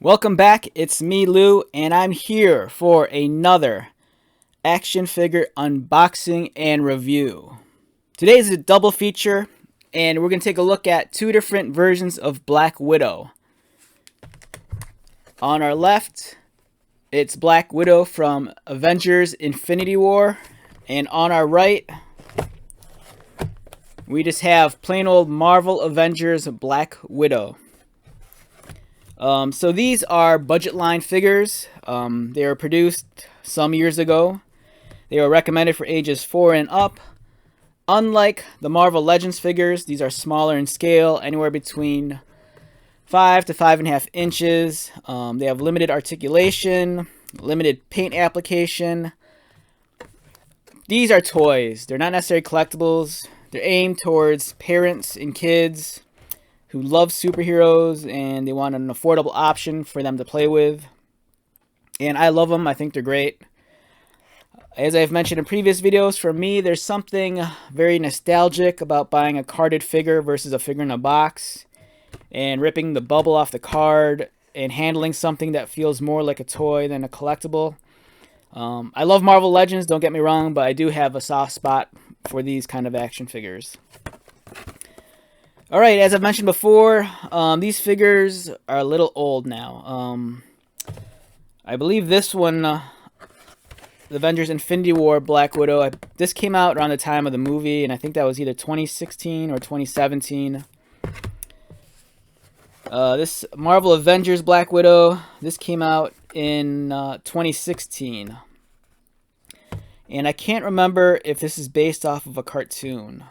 Welcome back, it's me Lou, and I'm here for another action figure unboxing and review. Today is a double feature, and we're going to take a look at two different versions of Black Widow. On our left, it's Black Widow from Avengers Infinity War, and on our right, we just have plain old Marvel Avengers Black Widow. So these are budget line figures. They were produced some years ago. They were recommended for ages 4 and up. Unlike the Marvel Legends figures, these are smaller in scale, anywhere between 5 to 5.5 inches. They have limited articulation, limited paint application. These are toys. They're not necessarily collectibles. They're aimed towards parents and kids who love superheroes and they want an affordable option for them to play with. And I love them. I think they're great. As I've mentioned in previous videos, for me, there's something very nostalgic about buying a carded figure versus a figure in a box and ripping the bubble off the card and handling something that feels more like a toy than a collectible. I love Marvel Legends, don't get me wrong, but I do have a soft spot for these kind of action figures. Alright, as I've mentioned before, these figures are a little old now. I believe this one, the Avengers Infinity War Black Widow, this came out around the time of the movie, and I think that was either 2016 or 2017. This Marvel Avengers Black Widow, this came out in 2016. And I can't remember if this is based off of a cartoon.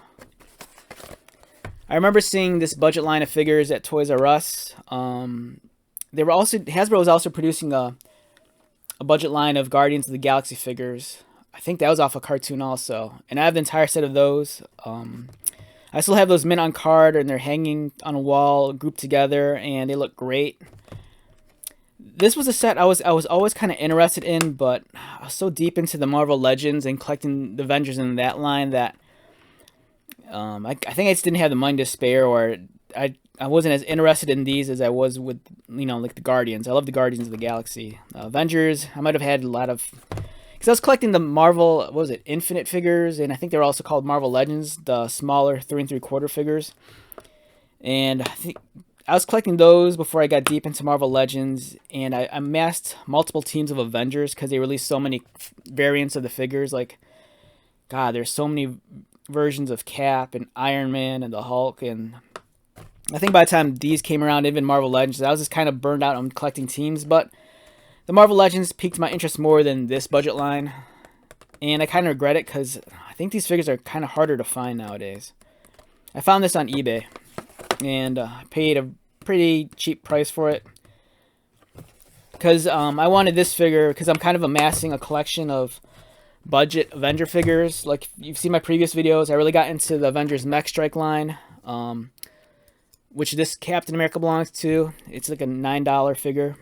I remember seeing this budget line of figures at Toys R Us. Hasbro was also producing a budget line of Guardians of the Galaxy figures. I think that was off a cartoon also. And I have the entire set of those. I still have those mint on card, and they're hanging on a wall, grouped together, and they look great. This was a set I was always kind of interested in, but I was so deep into the Marvel Legends and collecting the Avengers in that line that I think I just didn't have the money to spare, or I wasn't as interested in these as I was with, like the Guardians. I love the Guardians of the Galaxy. Avengers, I might have had a lot of, because I was collecting the Marvel, what was it, Infinite figures, and I think they were also called Marvel Legends, the smaller 3 3/4 figures. And I think I was collecting those before I got deep into Marvel Legends, and I amassed multiple teams of Avengers because they released so many variants of the figures. Like, God, there's so many versions of Cap and Iron Man and the Hulk, and I think by the time these came around, even Marvel Legends, I was just kind of burned out on collecting teams. But the Marvel Legends piqued my interest more than this budget line, and I kind of regret it because I think these figures are kind of harder to find nowadays. I found this on eBay, and I paid a pretty cheap price for it because I wanted this figure because I'm kind of amassing a collection of budget Avenger figures. Like you've seen my previous videos, I really got into the Avengers Mech Strike line, which this Captain America belongs to. It's like a $9 figure.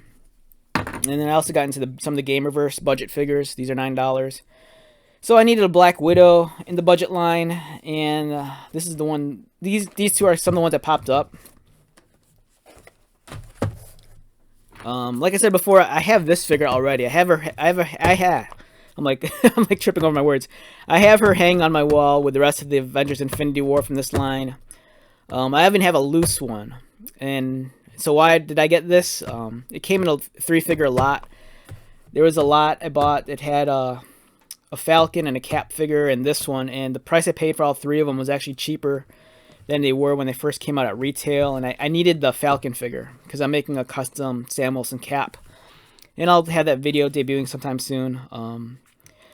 And then I also got into some of the Gamerverse budget figures. These are $9. So I needed a Black Widow in the budget line, and this is the one. These two are some of the ones that popped up. Like I said before, I have this figure already. I'm like I'm like tripping over my words. I have her hang on my wall with the rest of the Avengers Infinity War from this line. I even have a loose one. And so why did I get this? It came in a 3-figure lot. There was a lot I bought that had a Falcon and a Cap figure and this one, and the price I paid for all 3 of them was actually cheaper than they were when they first came out at retail, and I needed the Falcon figure because I'm making a custom Sam Wilson Cap. And I'll have that video debuting sometime soon.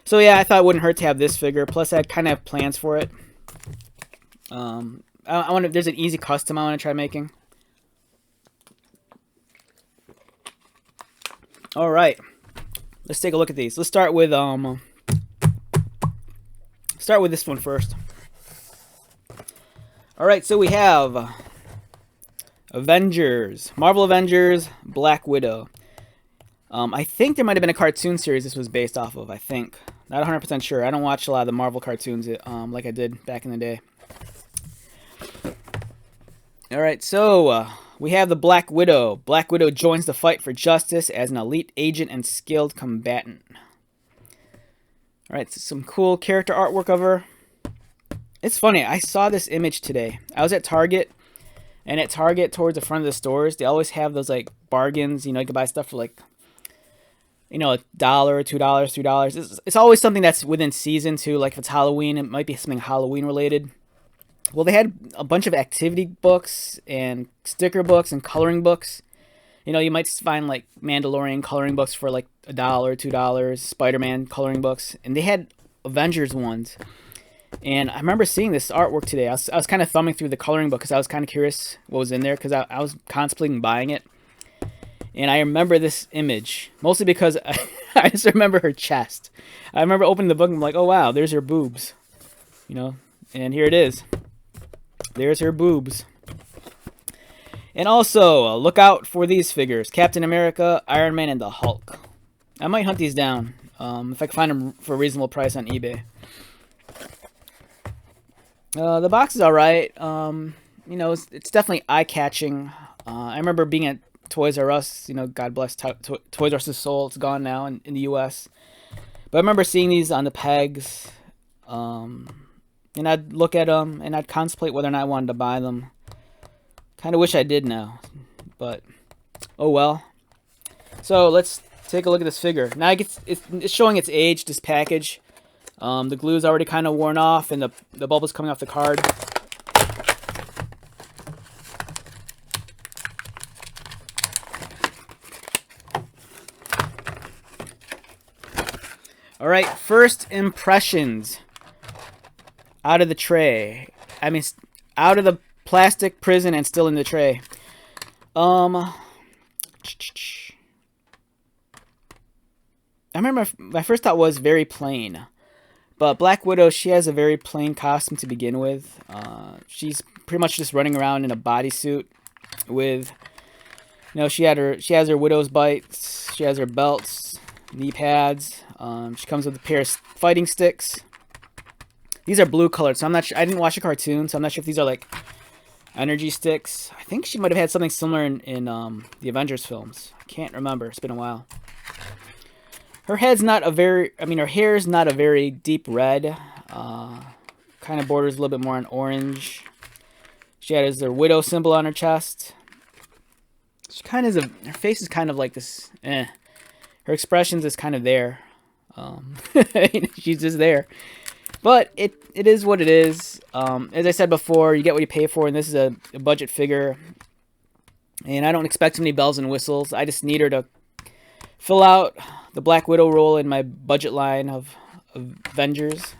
So yeah, I thought it wouldn't hurt to have this figure. Plus, I kind of have plans for it. There's an easy custom I want to try making. All right, let's take a look at these. Let's start with this one first. All right, so we have Avengers, Marvel Avengers, Black Widow. I think there might have been a cartoon series this was based off of, I think. Not 100% sure. I don't watch a lot of the Marvel cartoons like I did back in the day. Alright, so We have the Black Widow. Black Widow joins the fight for justice as an elite agent and skilled combatant. Alright, so some cool character artwork of her. It's funny, I saw this image today. I was at Target, and at Target, towards the front of the stores, they always have those, like, bargains. You know, you can buy stuff for, like, you know, $1, $2, $3. It's always something that's within season, too. Like, if it's Halloween, it might be something Halloween-related. Well, they had a bunch of activity books and sticker books and coloring books. You know, you might find, like, Mandalorian coloring books for, like, $1, $2, Spider-Man coloring books. And they had Avengers ones. And I remember seeing this artwork today. I was kind of thumbing through the coloring book because I was kind of curious what was in there, because I was contemplating buying it. And I remember this image, mostly because I just remember her chest. I remember opening the book and I'm like, oh wow, there's her boobs. You know, and here it is. There's her boobs. And also, look out for these figures. Captain America, Iron Man, and the Hulk. I might hunt these down if I can find them for a reasonable price on eBay. The box is alright. You know, it's definitely eye-catching. I remember being at Toys R Us. You know, God bless Toys R Us' soul. It's gone now in the U.S. But I remember seeing these on the pegs. And I'd look at them, and I'd contemplate whether or not I wanted to buy them. Kind of wish I did now. But, oh well. So, let's take a look at this figure. Now, it's showing its age, this package. The glue's already kind of worn off, and the bubble's coming off the card. Alright, first impressions. Out of the tray. I mean, out of the plastic prison and still in the tray. I remember my first thought was very plain. But Black Widow, she has a very plain costume to begin with. She's pretty much just running around in a bodysuit with, you know, she has her widow's bites, she has her belts, knee pads. She comes with a pair of fighting sticks. These are blue colored, so I'm not sure. I didn't watch a cartoon, so I'm not sure if these are like energy sticks. I think she might have had something similar in the Avengers films. I can't remember. It's been a while. Her head's not a very, her hair's not a very deep red. Kind of borders a little bit more on orange. She has her widow symbol on her chest. She kind of her face is kind of like this, Her expressions is kind of there. She's just there. But it is what it is. As I said before, you get what you pay for, and this is a budget figure. And I don't expect too many bells and whistles. I just need her to fill out the Black Widow role in my budget line of Avengers.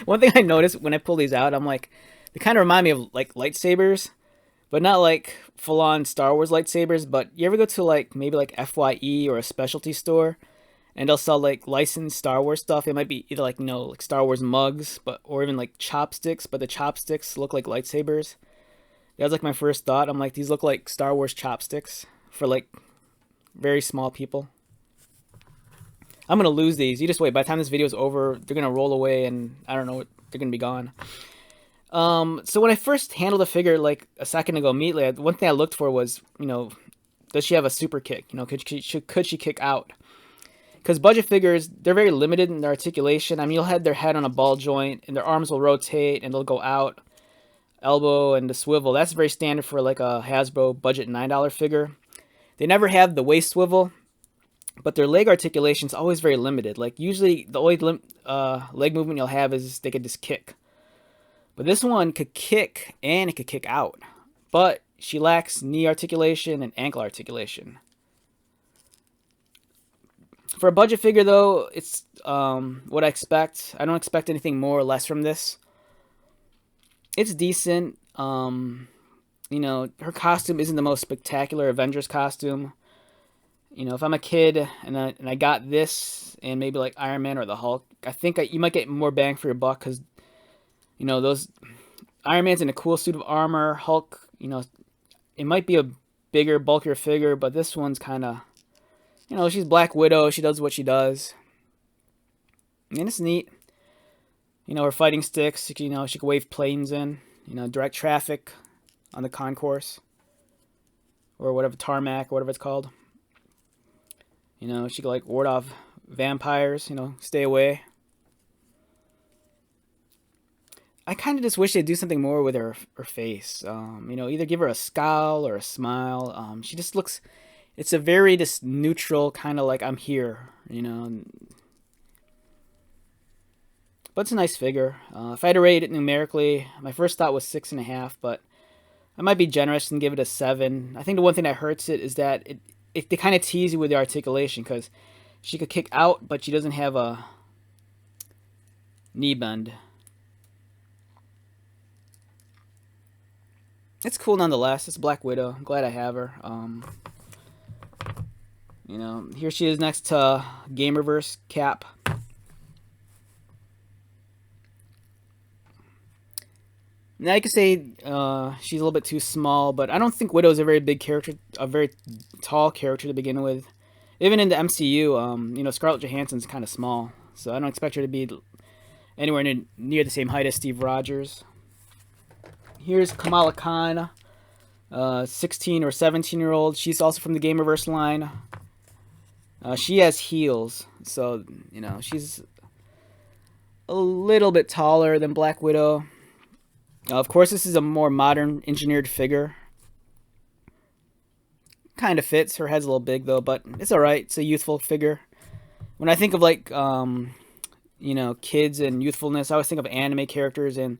One thing I noticed when I pull these out, I'm like, they kind of remind me of like lightsabers, but not like full-on Star Wars lightsabers. But you ever go to like maybe like FYE or a specialty store, and they'll sell like licensed Star Wars stuff? It might be either like, like Star Wars mugs, or even like chopsticks, but the chopsticks look like lightsabers. That was like my first thought. I'm like, these look like Star Wars chopsticks for like very small people. I'm going to lose these. You just wait. By the time this video is over, they're going to roll away, and I don't know, they're going to be gone. So when I first handled the figure like a second ago, immediately, one thing I looked for was, does she have a super kick? Could she kick out? Because budget figures, they're very limited in their articulation. I mean, you'll have their head on a ball joint, and their arms will rotate, and they'll go out, elbow, and the swivel. That's very standard for like a Hasbro budget $9 figure. They never have the waist swivel. But their leg articulation is always very limited. Like, usually, the only leg movement you'll have is they could just kick. But this one could kick, and it could kick out. But she lacks knee articulation and ankle articulation. For a budget figure, though, it's what I expect. I don't expect anything more or less from this. It's decent. Her costume isn't the most spectacular Avengers costume. If I'm a kid and I got this and maybe like Iron Man or the Hulk, I think you might get more bang for your buck, because, those Iron Man's in a cool suit of armor. Hulk, you know, it might be a bigger, bulkier figure, but this one's kind of, you know, she's Black Widow. She does what she does. And it's neat. You know, her fighting sticks, you know, she can wave planes in, you know, direct traffic on the concourse. Or whatever, tarmac, or whatever it's called. You know, she could, like, ward off vampires, you know, stay away. I kind of just wish they'd do something more with her face. You know, either give her a scowl or a smile. She just looks, it's a very just neutral kind of like, I'm here, you know. But it's a nice figure. If I had to rate it numerically, my first thought was 6.5, but I might be generous and give it a 7. I think the one thing that hurts it is that they kind of tease you with the articulation, because she could kick out, but she doesn't have a knee bend. It's cool nonetheless. It's Black Widow. I'm glad I have her. You know, here she is next to Gamerverse Cap. Now you could say she's a little bit too small, but I don't think Widow's a very big character, a very tall character to begin with. Even in the MCU, you know, Scarlett Johansson's kind of small, so I don't expect her to be anywhere near the same height as Steve Rogers. Here's Kamala Khan, 16 or 17-year-old. She's also from the Gamerverse line. She has heels, so, you know, she's a little bit taller than Black Widow. Of course, this is a more modern engineered figure. Kind of fits. Her head's a little big, though, but it's alright. It's a youthful figure. When I think of, like, you know, kids and youthfulness, I always think of anime characters, and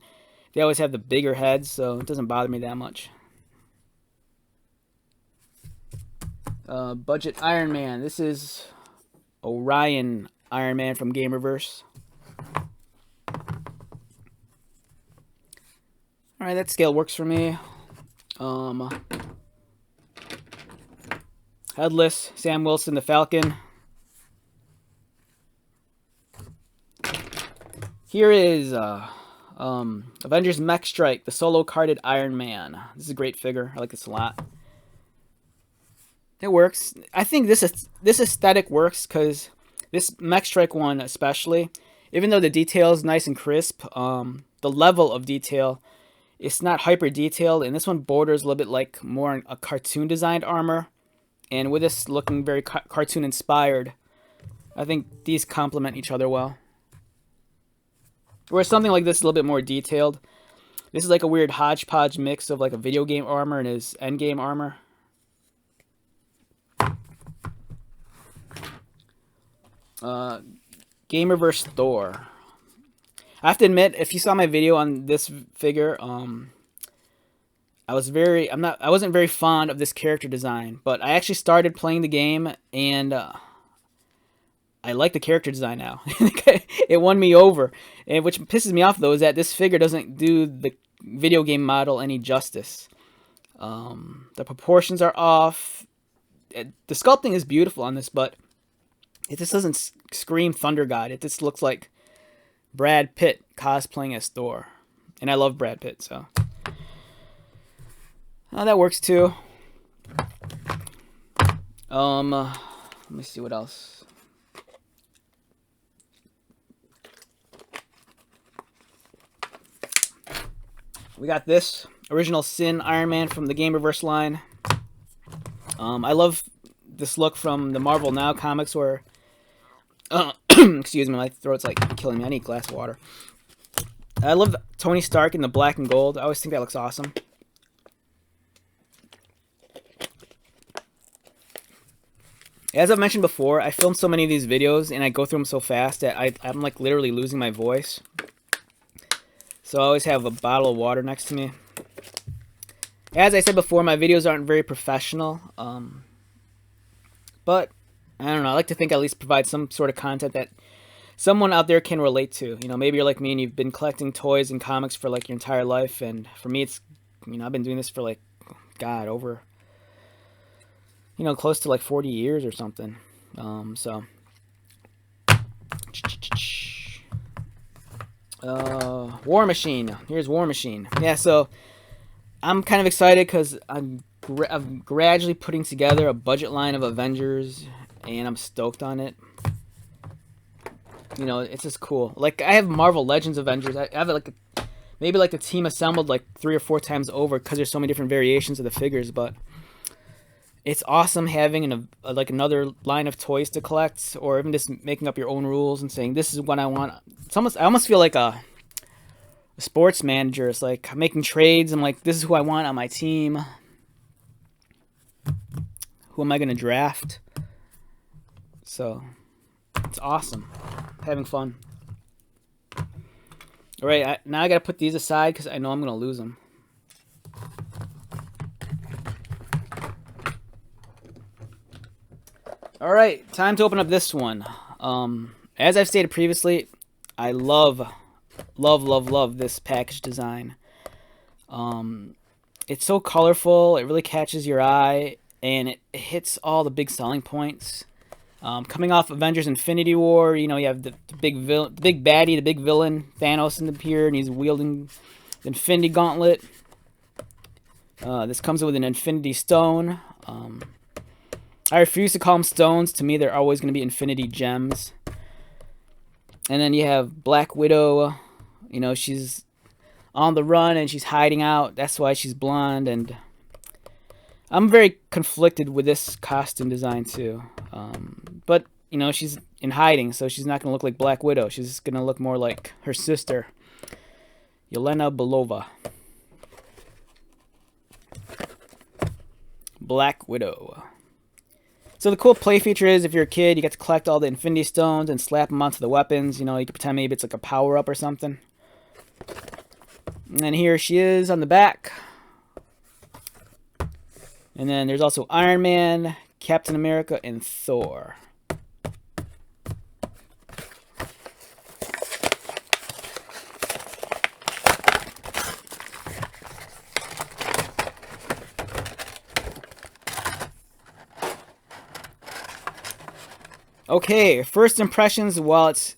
they always have the bigger heads, so it doesn't bother me that much. Budget Iron Man. This is Orion Iron Man from Gamerverse. Alright, that scale works for me. Headless, Sam Wilson, the Falcon. Here is Avengers Mech Strike, the solo carded Iron Man. This is a great figure. I like this a lot. It works. I think this aesthetic works because this Mech Strike one especially, even though the detail is nice and crisp, the level of detail, it's not hyper detailed, and this one borders a little bit like more a cartoon designed armor. And with this looking very cartoon inspired, I think these complement each other well. Whereas something like this is a little bit more detailed. This is like a weird hodgepodge mix of like a video game armor and his endgame armor. Gamerverse Thor. I have to admit, if you saw my video on this figure, I wasn't very fond of this character design, but I actually started playing the game and I like the character design now. It won me over. And which pisses me off though is that this figure doesn't do the video game model any justice. The proportions are off. The sculpting is beautiful on this, but it just doesn't scream Thunder God. It just looks like Brad Pitt cosplaying as Thor. And I love Brad Pitt, so that works too. Let me see what else. We got this original Sin Iron Man from the Gamerverse line. I love this look from the Marvel Now comics where excuse me, my throat's like killing me. I need a glass of water. I love Tony Stark in the black and gold. I always think that looks awesome. As I've mentioned before, I filmed so many of these videos and I go through them so fast that I'm like literally losing my voice. So I always have a bottle of water next to me. As I said before, my videos aren't very professional. But, I don't know, I like to think I at least provide some sort of content that someone out there can relate to. You know, maybe you're like me and you've been collecting toys and comics for like your entire life. And for me, it's, you know, I've been doing this for like, God, over, you know, close to like 40 years or something. War Machine. Here's War Machine. Yeah, so I'm kind of excited because I'm gradually putting together a budget line of Avengers, and I'm stoked on it. You know, it's just cool. Like, I have Marvel Legends Avengers. I have like maybe like the team assembled like 3 or 4 times over because there's so many different variations of the figures. But it's awesome having like another line of toys to collect, or even just making up your own rules and saying this is what I want. I almost feel like a sports manager. It's like I'm making trades. I'm like, this is who I want on my team. Who am I going to draft? So it's awesome. Having fun. All right, now I got to put these aside because I know I'm going to lose them. All right, time to open up this one. As I've stated previously, I love this package design. It's so colorful. It really catches your eye, and it hits all the big selling points. Coming off Avengers Infinity War, you know, you have the big baddie, the big villain, Thanos in the pier, and he's wielding the Infinity Gauntlet. This comes with an Infinity Stone. I refuse to call them stones. To me, they're always going to be Infinity Gems. And then you have Black Widow. You know, she's on the run and she's hiding out. That's why she's blonde. And I'm very conflicted with this costume design too. But, you know, she's in hiding, so she's not going to look like Black Widow. She's going to look more like her sister, Yelena Belova. Black Widow. So the cool play feature is, if you're a kid, you get to collect all the Infinity Stones and slap them onto the weapons. You know, you can pretend maybe it's like a power-up or something. And then here she is on the back. And then there's also Iron Man, Captain America, and Thor. Okay, first impressions while it's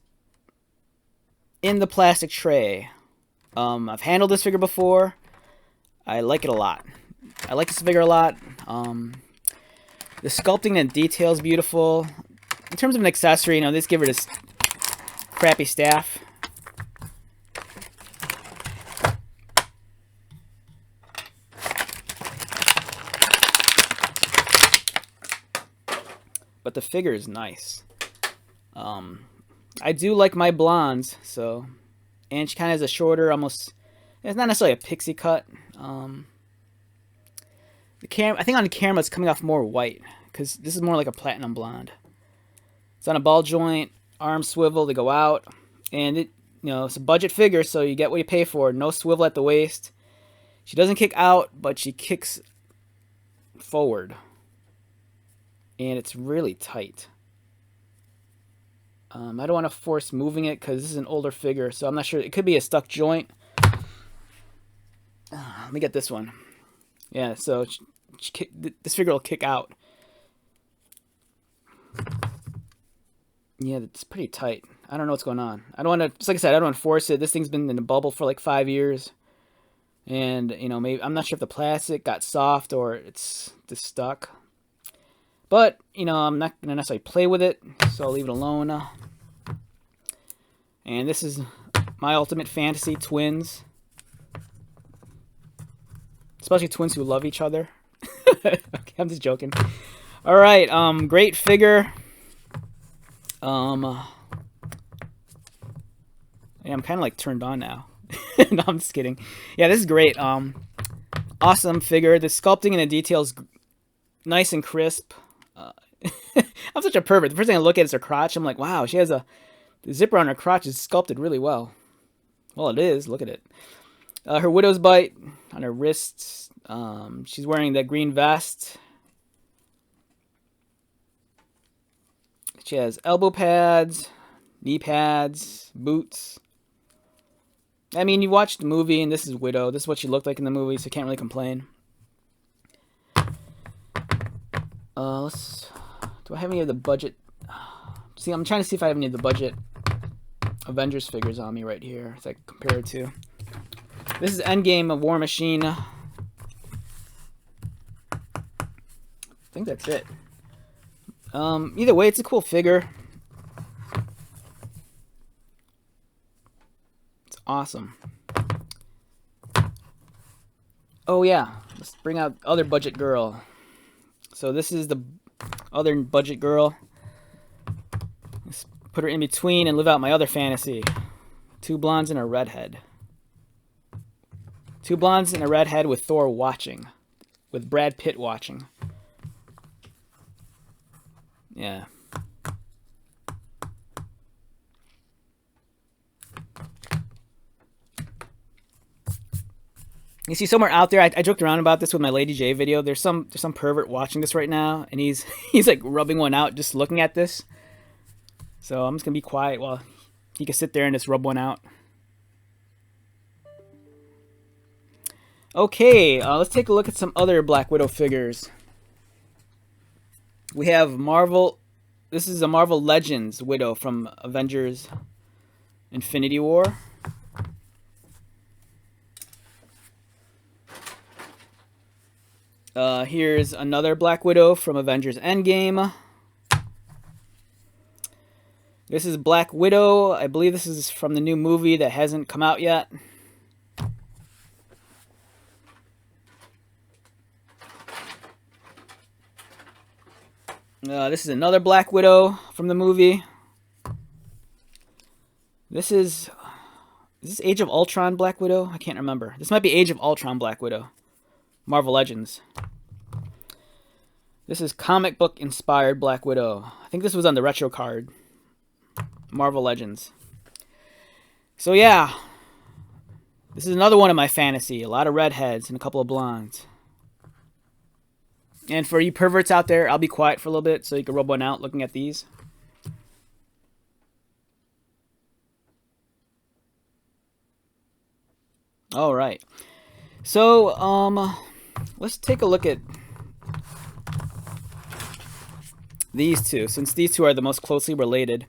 in the plastic tray. I've handled this figure before. I like it a lot. I like this figure a lot. The sculpting and detail is beautiful. In terms of an accessory, you know, just give her this crappy staff. But the figure is nice. I do like my blondes, so, and she kind of has a shorter, almost, it's not necessarily a pixie cut. I think on the camera it's coming off more white, because this is more like a platinum blonde. It's on a ball joint, arm swivel, they go out, and it, you know, it's a budget figure, so you get what you pay for. No swivel at the waist. She doesn't kick out, but she kicks forward. And it's really tight. I don't want to force moving it because this is an older figure, so I'm not sure. It could be a stuck joint. Let me get this one. Yeah, so this figure will kick out. Yeah, it's pretty tight. I don't know what's going on. I don't want to, just like I said, I don't want to force it. This thing's been in the bubble for like 5 years. And, you know, maybe, I'm not sure if the plastic got soft or it's just stuck. But, you know, I'm not going to necessarily play with it, so I'll leave it alone. And this is my ultimate fantasy, twins. Especially twins who love each other. Okay, I'm just joking. Alright, great figure. Yeah, I'm kind of like turned on now. No, I'm just kidding. Yeah, this is great. Awesome figure. The sculpting and the details nice and crisp. I'm such a pervert. The first thing I look at is her crotch. I'm like, wow, she has the zipper on her crotch is sculpted really well. Well, it is. Look at it. Her widow's bite on her wrists. She's wearing that green vest. She has elbow pads, knee pads, boots. I mean, you watched the movie, and this is Widow. This is what she looked like in the movie, so you can't really complain. Do I have any of the budget? See, I'm trying to see if I have any of the budget Avengers figures on me right here as I compare it to. This is Endgame of War Machine. I think that's it. Either way, it's a cool figure. It's awesome. Oh yeah, let's bring out other budget girl. So this is the other budget girl. Let's put her in between and live out my other fantasy. 2 blondes and a redhead. 2 blondes and a redhead with Thor watching. With Brad Pitt watching. Yeah. You see, somewhere out there, I joked around about this with my Lady J video. There's some pervert watching this right now, and he's like rubbing one out just looking at this. So I'm just gonna be quiet while he can sit there and just rub one out. Okay, let's take a look at some other Black Widow figures. We have Marvel. This is a Marvel Legends Widow from Avengers Infinity War. Here's another Black Widow from Avengers Endgame. This is Black Widow. I believe this is from the new movie that hasn't come out yet. This is another Black Widow from the movie. This is this Age of Ultron Black Widow? I can't remember. This might be Age of Ultron Black Widow. Marvel Legends. This is comic book inspired Black Widow. I think this was on the retro card. Marvel Legends. So yeah. This is another one of my fantasy. A lot of redheads and a couple of blondes. And for you perverts out there, I'll be quiet for a little bit so you can rub one out looking at these. All right. So, let's take a look at these two, since these two are the most closely related.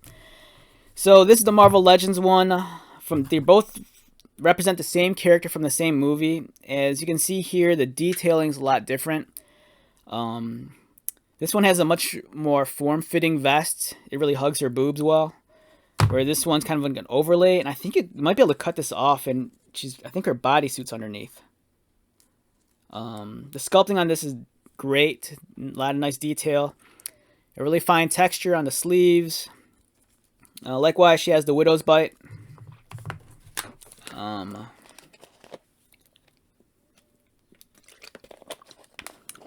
So this is the Marvel Legends one. They both represent the same character from the same movie. As you can see here, the detailing is a lot different. This one has a much more form-fitting vest. It really hugs her boobs well. Where this one's kind of like an overlay, and I think it might be able to cut this off, and I think her bodysuit's underneath. The sculpting on this is great. A lot of nice detail. A really fine texture on the sleeves. Likewise, she has the widow's bite.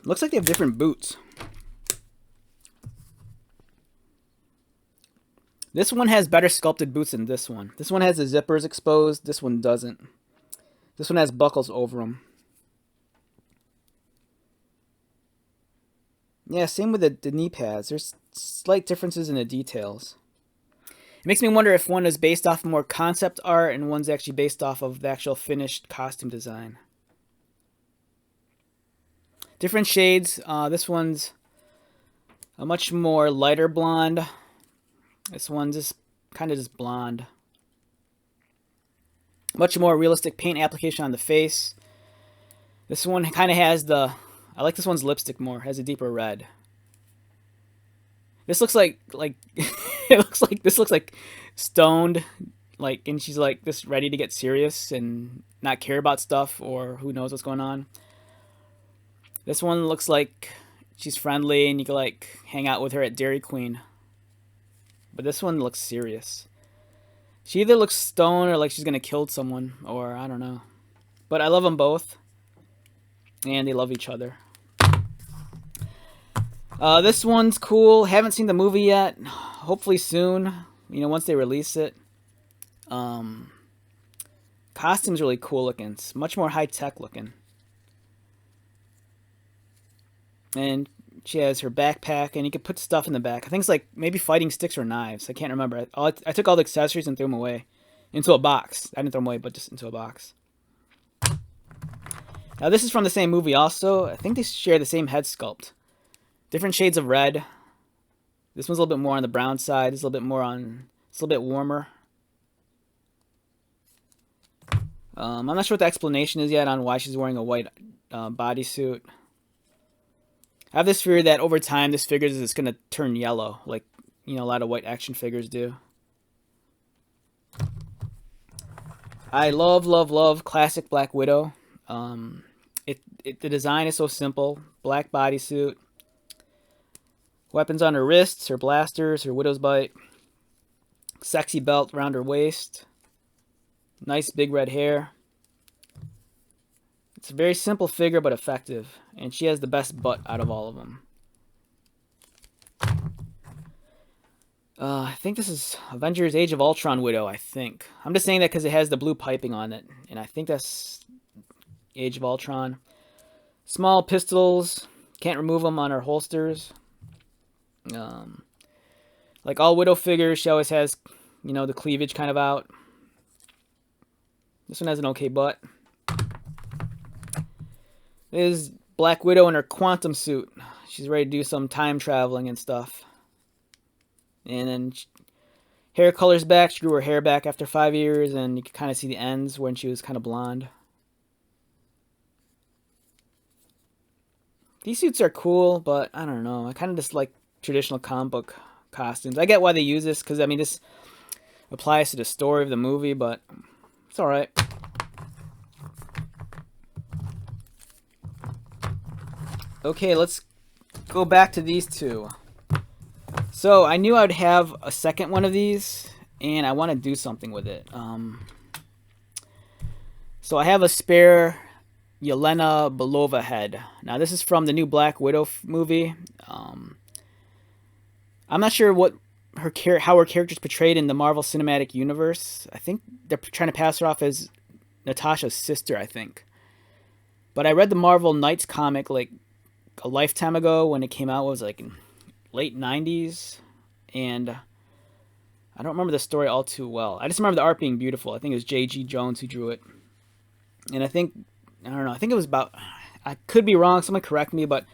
Looks like they have different boots. This one has better sculpted boots than this one. This one has the zippers exposed. This one doesn't. This one has buckles over them. Yeah, same with the knee pads. There's slight differences in the details. It makes me wonder if one is based off more concept art and one's actually based off of the actual finished costume design. Different shades. This one's a much more lighter blonde. This one's just kind of just blonde. Much more realistic paint application on the face. This one kind of has the... I like this one's lipstick more. It has a deeper red. This looks like this looks like stoned, like, and she's like this ready to get serious and not care about stuff, or who knows what's going on. This one looks like she's friendly and you can like hang out with her at Dairy Queen. But this one looks serious. She either looks stoned or like she's gonna kill someone, or I don't know. But I love them both. And they love each other. This one's cool. Haven't seen the movie yet. Hopefully soon. You know, once they release it. Costume's really cool looking. It's much more high-tech looking. And she has her backpack, and you can put stuff in the back. I think it's like maybe fighting sticks or knives. I can't remember. I took all the accessories and threw them away. Into a box. I didn't throw them away, but just into a box. Now this is from the same movie also. I think they share the same head sculpt. Different shades of red. This one's a little bit more on the brown side. It's a little bit more on... It's a little bit warmer. I'm not sure what the explanation is yet on why she's wearing a white bodysuit. I have this fear that over time this figure is going to turn yellow, like, you know, a lot of white action figures do. I love, love, love classic Black Widow. The design is so simple. Black bodysuit. Weapons on her wrists, her blasters, her widow's bite. Sexy belt around her waist. Nice big red hair. It's a very simple figure, but effective. And she has the best butt out of all of them. I think this is Avengers Age of Ultron Widow, I think. I'm just saying that because it has the blue piping on it. And I think that's Age of Ultron. Small pistols. Can't remove them on her holsters. Like all Widow figures, she always has, you know, the cleavage kind of out. This one has an okay butt. This is Black Widow in her quantum suit. She's ready to do some time traveling and stuff. And then hair color's back. She grew her hair back after 5 years, and you can kind of see the ends when she was kind of blonde. These suits are cool, but I don't know. I kind of just like traditional comic book costumes. I get why they use this, because, I mean, this applies to the story of the movie, but it's alright. Okay, let's go back to these two. So, I knew I'd have a second one of these, and I want to do something with it. So, I have a spare Yelena Belova head. Now, this is from the new Black Widow movie. I'm not sure what how her character's portrayed in the Marvel Cinematic Universe. I think they're trying to pass her off as Natasha's sister, I think. But I read the Marvel Knights comic like a lifetime ago when it came out. It was like in late 90s. And I don't remember the story all too well. I just remember the art being beautiful. I think it was J.G. Jones who drew it. And I think, I don't know, I think it was about, I could be wrong, someone correct me, but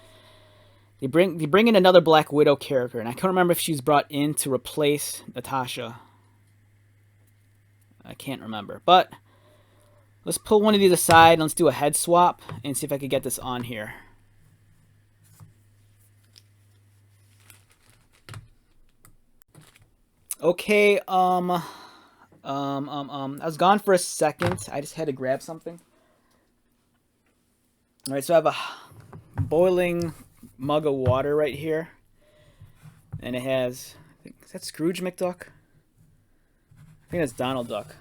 they bring in another Black Widow character, and I can't remember if she's brought in to replace Natasha. I can't remember. But let's pull one of these aside and let's do a head swap and see if I could get this on here. Okay, I was gone for a second. I just had to grab something. Alright, so I have a boiling mug of water right here. And it has, is that Scrooge McDuck? I think that's Donald Duck.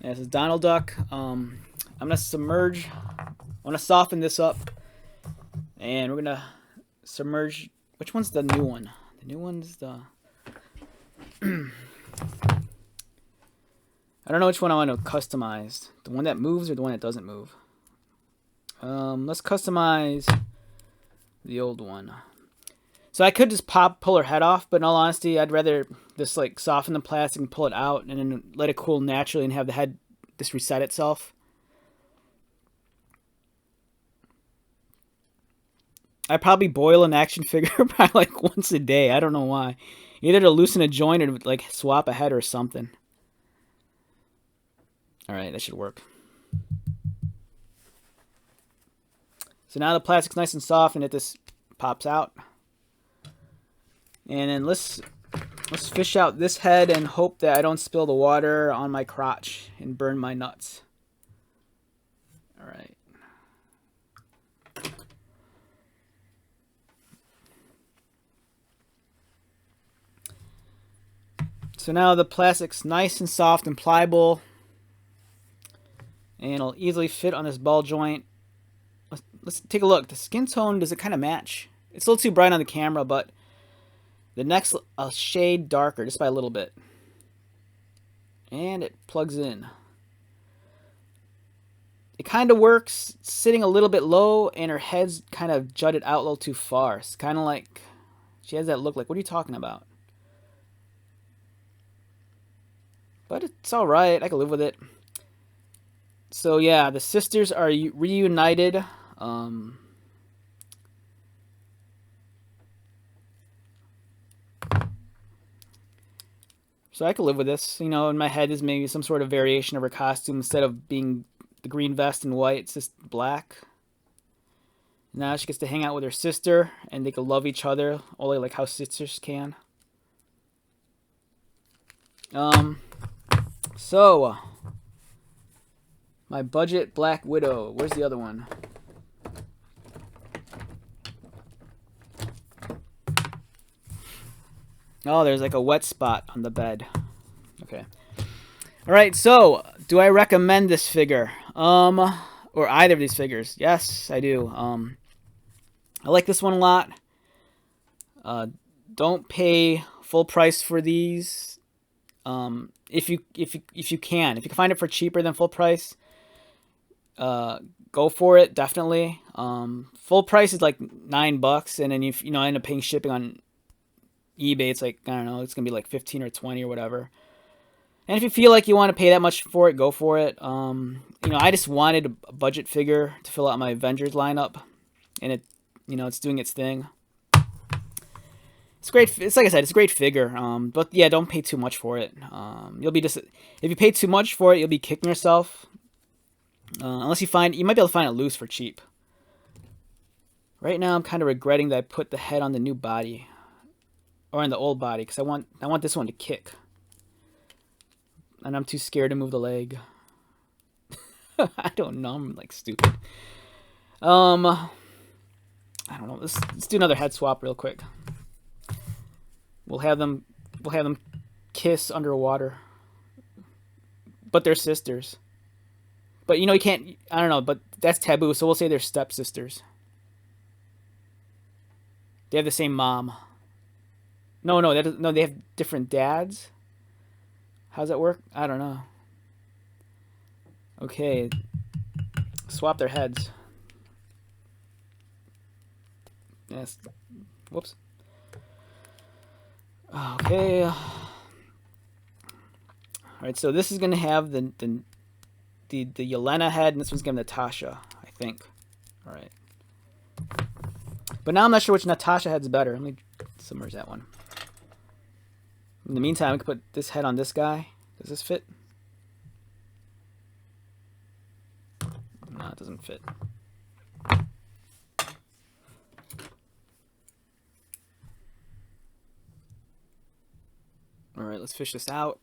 Yeah, this is Donald Duck. I'm going to submerge, I want to soften this up. And we're going to submerge, which one's the new one? The new one's the... I don't know which one I want to customize. The one that moves or the one that doesn't move. Let's customize the old one. So I could just pull her head off, but in all honesty, I'd rather just like soften the plastic and pull it out and then let it cool naturally and have the head just reset itself. I probably boil an action figure probably like once a day. I don't know why. Either to loosen a joint or to like swap a head or something. Alright, that should work. So now the plastic's nice and soft and it just pops out. And then let's fish out this head and hope that I don't spill the water on my crotch and burn my nuts. Alright. So now the plastic's nice and soft and pliable. And it'll easily fit on this ball joint. Let's take a look. The skin tone, does it kind of match? It's a little too bright on the camera, but the neck's a shade darker, just by a little bit. And it plugs in. It kind of works sitting a little bit low, and her head's kind of jutted out a little too far. It's kind of like, she has that look like, what are you talking about? But it's alright, I can live with it. So yeah, the sisters are reunited. So I could live with this. You know, in my head is maybe some sort of variation of her costume. Instead of being the green vest and white, it's just black. Now she gets to hang out with her sister, and they can love each other, only like how sisters can. So my budget Black Widow. Where's the other one? Oh, there's like a wet spot on the bed. Okay. All right. So, do I recommend this figure? Or either of these figures? Yes, I do. I like this one a lot. Don't pay full price for these. If you can find it for cheaper than full price, go for it. Definitely. Full price is like $9, and then you end up paying shipping on eBay. It's like, I don't know, it's gonna be like 15 or 20 or whatever. And if you feel like you want to pay that much for it, go for it. I just wanted a budget figure to fill out my Avengers lineup, and it's doing its thing. It's great. It's like I said, it's a great figure. But yeah, don't pay too much for it. You'll be if you pay too much for it, you'll be kicking yourself. Unless you might be able to find it loose for cheap. Right now, I'm kind of regretting that I put the head on the new body, or on the old body, because I want this one to kick, and I'm too scared to move the leg. I don't know. I'm like stupid. I don't know. Let's do another head swap real quick. We'll have them kiss underwater. But they're sisters. But you can't. I don't know. But that's taboo. So we'll say they're stepsisters. They have the same mom. No. They have different dads. How's that work? I don't know. Okay. Swap their heads. Yes. Whoops. Okay. Alright, so this is gonna have the Yelena head, and this one's gonna have Natasha, I think. Alright. But now I'm not sure which Natasha head's better. Let me submerge that one. In the meantime, I can put this head on this guy. Does this fit? No, it doesn't fit. Alright, let's fish this out.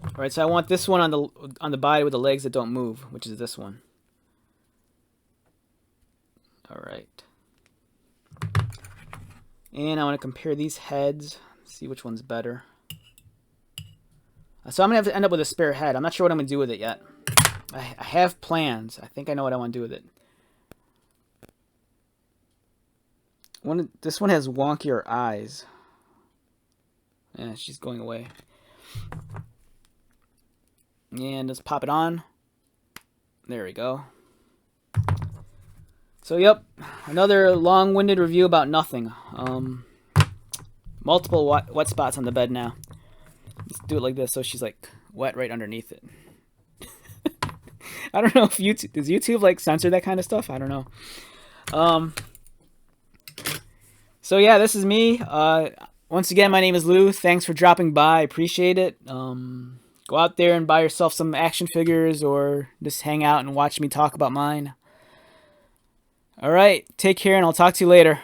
Alright, so I want this one on the body with the legs that don't move, which is this one. Alright. And I want to compare these heads, see which one's better. So I'm going to have to end up with a spare head. I'm not sure what I'm going to do with it yet. I have plans. I think I know what I want to do with it. This one has wonkier eyes. Yeah, she's going away. And let's pop it on. There we go. So, yep. Another long-winded review about nothing. Multiple wet spots on the bed now. Let's do it like this so she's like wet right underneath it. I don't know if does YouTube like censor that kind of stuff? I don't know. So yeah, this is me. Once again, my name is Lou. Thanks for dropping by. I appreciate it. Go out there and buy yourself some action figures, or just hang out and watch me talk about mine. All right, take care, and I'll talk to you later.